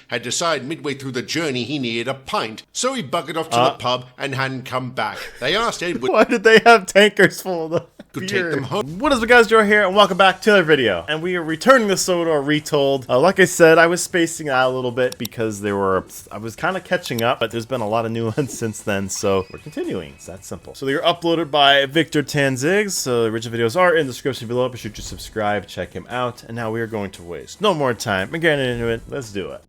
had decided midway through the journey he needed a pint, so he buggered off to the pub and hadn't come back. They asked Edward why did they have tankers full of the could beer? take them home. What is up, guys? Joe here, and welcome back to another video. And we are returning the Sodor Retold. Like I said, I was spacing out a little bit because I was kind of catching up, but there's been a lot of new ones since then, so we're continuing. It's that simple. So they were uploaded by Tanzig, so the original videos are in the description below. Be sure to subscribe, check him out, and now we are going to waste no more time and getting into it. Let's do it.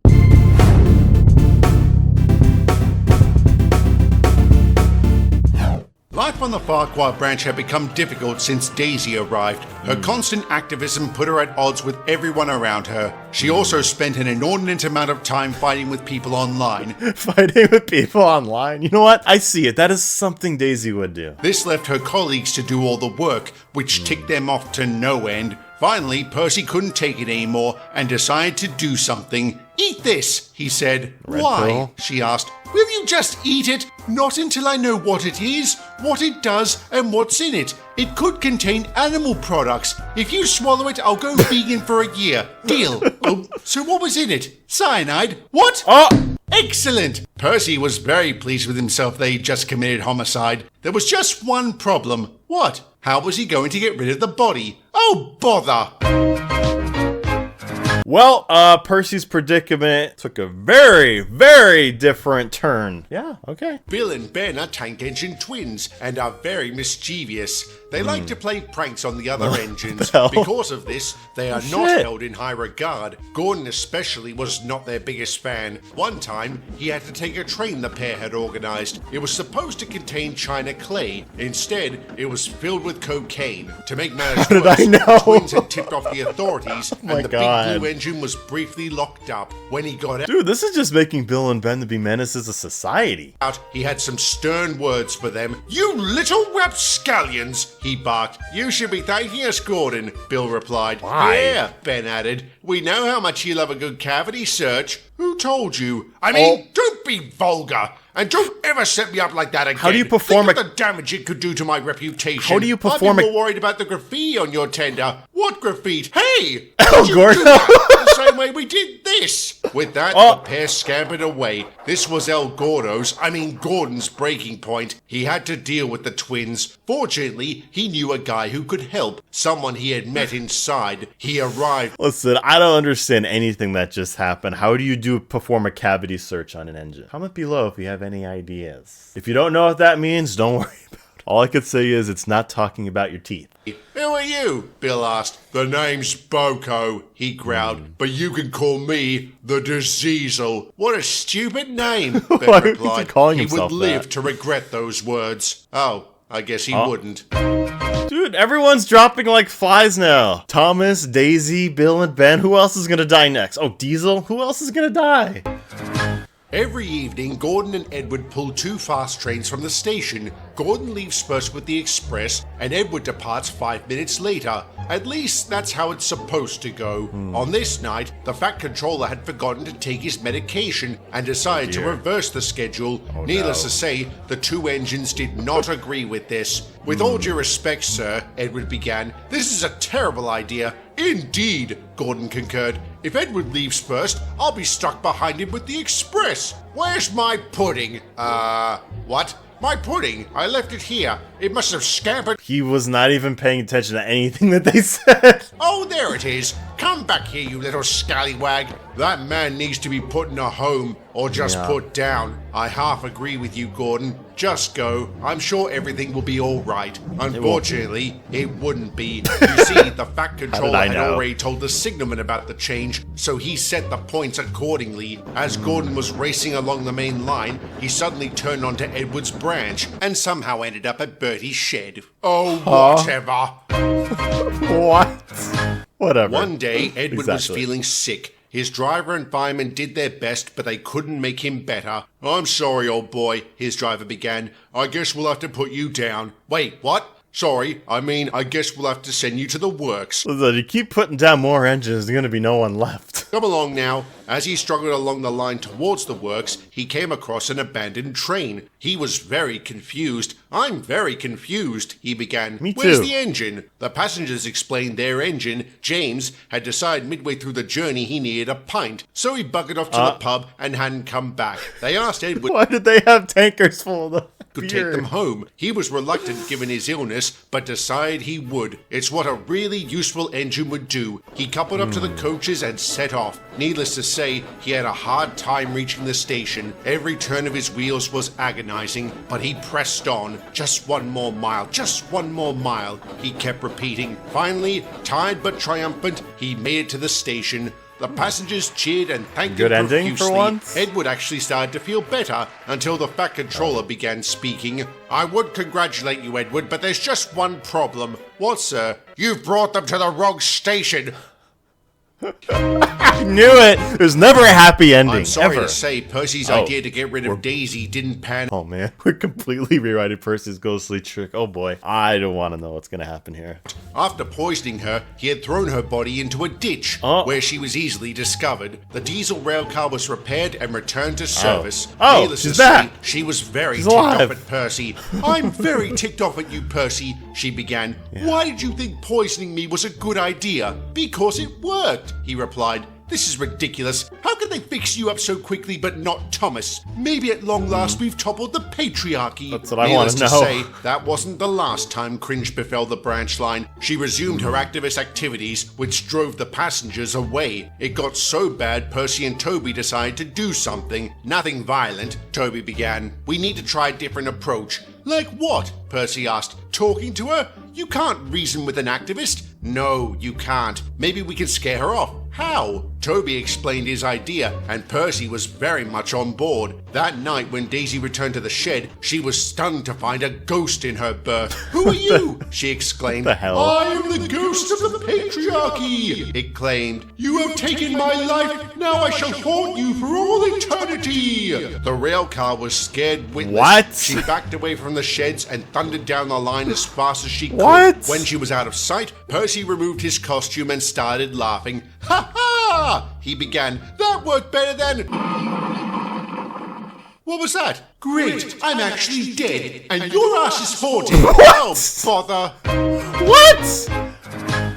Life on the Farquhar branch had become difficult since Daisy arrived. Her constant activism put her at odds with everyone around her. She also spent an inordinate amount of time fighting with people online. Fighting with people online? You know what? I see it. That is something Daisy would do. This left her colleagues to do all the work, which ticked them off to no end. Finally, Percy couldn't take it anymore and decided to do something. "Eat this," he said. Red "Why?" pill? she asked. "Will you just eat it? Not until I know what it is, what it does, and what's in it. It could contain animal products. If you swallow it, I'll go vegan for a year. Deal." "Oh, so what was in it? Cyanide? What?" Oh! Excellent! Percy was very pleased with himself that he'd just committed homicide. There was just one problem. What? How was he going to get rid of the body? Oh, bother! Well, Percy's predicament took a very, very different turn. Yeah, okay. Bill and Ben are tank engine twins and are very mischievous. They like to play pranks on the other engines. hell? Because of this, they are not Shit. held in high regard. Gordon especially was not their biggest fan. One time, he had to take a train the pair had organized. It was supposed to contain China clay. Instead, it was filled with cocaine. To make matters did worse, I know? the twins had tipped off the authorities, my and the God. big blue engine was briefly locked up. When he got Dude, this is just making Bill and Ben to be menaces to society. out, he had some stern words for them. "You little rapscallions," he barked. "You should be thanking us, Gordon," Bill replied. Why? "Yeah," Ben added. "We know how much you love a good cavity search." "Who told you?" "I mean, don't be vulgar. And don't ever set me up like that again. How do you perform Think of the damage it could do to my reputation. How do you perform I'd be more worried about the graffiti on your tender. What graffiti? Hey! Oh, Did you Gordo. do that the same way we did this? With that, the pair scampered away. This was Gordon's breaking point. He had to deal with the twins. Fortunately, he knew a guy who could help. Someone he had met inside. He arrived. Listen, I don't understand anything that just happened. How do you perform a cavity search on an engine? Comment below if you have any ideas. If you don't know what that means, don't worry about it. All I could say is it's not talking about your teeth. "Who are you?" Bill asked. "The name's Boko," he growled. "But you can call me the Diseasel." "What a stupid name," Ben Why would he replied. keep calling He himself would live that? to regret those words. Oh, I guess he wouldn't. Dude, everyone's dropping like flies now. Thomas, Daisy, Bill, and Ben. Who else is gonna die next? Oh, Diesel? Who else is gonna die? Every evening, Gordon and Edward pull two fast trains from the station. Gordon leaves first with the express, and Edward departs 5 minutes later. At least, that's how it's supposed to go. On this night, the Fat Controller had forgotten to take his medication and decided to reverse the schedule. Needless to say, the two engines did not agree with this. "With all due respect, sir," Edward began, "this is a terrible idea." "Indeed," Gordon concurred. "If Edward leaves first, I'll be stuck behind him with the express. Where's my pudding?" What? "My pudding? I left it here. It must have scampered." He was not even paying attention to anything that they said. "Oh, there it is. Come back here, you little scallywag. That man needs to be put in a home, or just put down. I half agree with you, Gordon. Just go. I'm sure everything will be all right." Unfortunately, it wouldn't be. You see, the Fat Controller I had know? already told the signalman about the change, so he set the points accordingly. As Gordon was racing along the main line, he suddenly turned onto Edward's branch and somehow ended up at Bertie's shed. Oh, whatever. What? Whatever. One day, Edward was Exactly. feeling sick. His driver and fireman did their best, but they couldn't make him better. "I'm sorry, old boy," his driver began. "I guess we'll have to put you down." "Wait, what?" Sorry, I guess we'll have to send you to the works. Listen, you keep putting down more engines, there's gonna be no one left. Come along now. As he struggled along the line towards the works, he came across an abandoned train. He was very confused. I'm very confused, he began. Me too. Where's the engine? The passengers explained their engine, James, had decided midway through the journey he needed a pint. So he bucketed off to the pub and hadn't come back. They asked Edward Why did they have tankers full of the could beer? take them home. He was reluctant given his illness, but decided he would. It's what a really useful engine would do. He coupled up to the coaches and set off. Needless to say, he had a hard time reaching the station. Every turn of his wheels was agonizing, but he pressed on. Just one more mile, just one more mile, he kept repeating. Finally, tired but triumphant, he made it to the station. The passengers cheered and thanked Good him ending profusely. for once? Edward actually started to feel better until the Fat Controller began speaking. I would congratulate you, Edward, but there's just one problem. What, sir? You've brought them to the wrong station. I knew it! There's never a happy ending, I'm sorry ever. to say, Percy's idea to get rid of Daisy didn't pan. Oh man, we completely rewriting Percy's ghostly trick. Oh boy, I don't want to know what's gonna happen here. After poisoning her, he had thrown her body into a ditch, where she was easily discovered. The diesel rail car was repaired and returned to service. Oh, Needless she's to say, back. she was very She's ticked alive. off at Percy. I'm very ticked off at you, Percy, she began. Why did you think poisoning me was a good idea? Because it worked, he replied. This is ridiculous. How can they fix you up so quickly but not Thomas? Maybe at long last we've toppled the patriarchy. That's what I want to know. Say, that wasn't the last time cringe befell the branch line. She resumed her activist activities, which drove the passengers away. It got so bad, Percy and Toby decided to do something. Nothing violent, Toby began. We need to try a different approach. Like what? Percy asked. Talking to her? You can't reason with an activist. No, you can't. Maybe we can scare her off. How? Toby explained his idea, and Percy was very much on board. That night, when Daisy returned to the shed, she was stunned to find a ghost in her berth. Who are you? She exclaimed. The hell? I am the ghost of the patriarchy, it claimed. You have taken my life. Now I shall haunt you for all eternity. The rail car was scared witless. What? She backed away from the sheds and thundered down the line as fast as she could. What? When she was out of sight, Percy removed his costume and started laughing. Ha ha! He began. That worked better than... What was that? Great, I'm actually dead, and your ass is haunted. Oh, bother. What?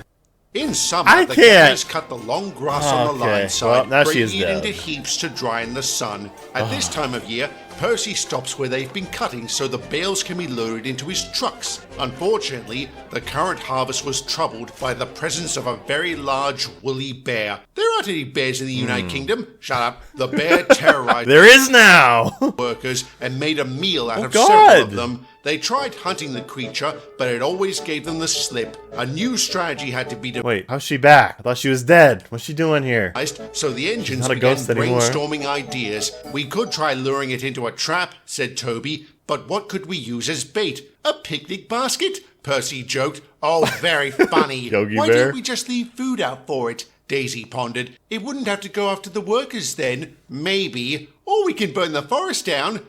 In summer, I the can't. guys cut the long grass on the Okay, line well, side, now she breaking is it dead. into heaps to dry in the sun. At this time of year, Percy stops where they've been cutting so the bales can be loaded into his trucks. Unfortunately, the current harvest was troubled by the presence of a very large woolly bear. There aren't any bears in the United Kingdom. Shut up. The bear terrorized There is now! workers and made a meal out of God. several of them. They tried hunting the creature, but it always gave them the slip. A new strategy had to be devised. Wait, how's she back? I thought she was dead. What's she doing here? So the engines not a began ghost anymore. brainstorming ideas. We could try luring it into a trap, said Toby, but what could we use as bait? A picnic basket? Percy joked. Oh, very funny. Yogi Why Bear? don't we just leave food out for it? Daisy pondered. It wouldn't have to go after the workers then. Maybe. Or we can burn the forest down.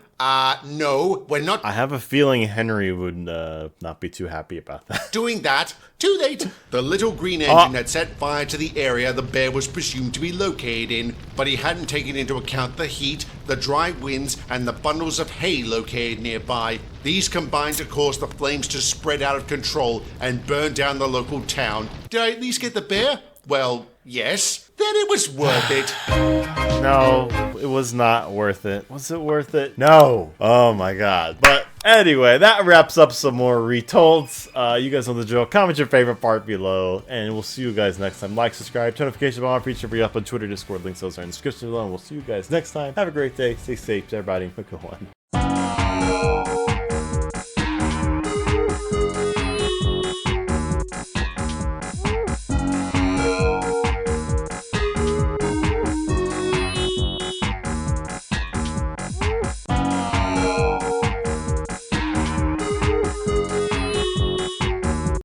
No, we're not I have a feeling Henry would not be too happy about that. doing that. Too late. The little green engine had set fire to the area the bear was presumed to be located in, but he hadn't taken into account the heat, the dry winds, and the bundles of hay located nearby. These combined to cause the flames to spread out of control and burn down the local town. Did I at least get the bear? Well, yes. Then it was worth it. No, it was not worth it. Was it worth it? No. Oh my god. But anyway, that wraps up some more retolds. You guys know the drill. Comment your favorite part below, and we'll see you guys next time. Like, subscribe, turn notifications on for each of you up on Twitter, Discord. Links those are in the description below. And we'll see you guys next time. Have a great day. Stay safe, everybody. Have a good one.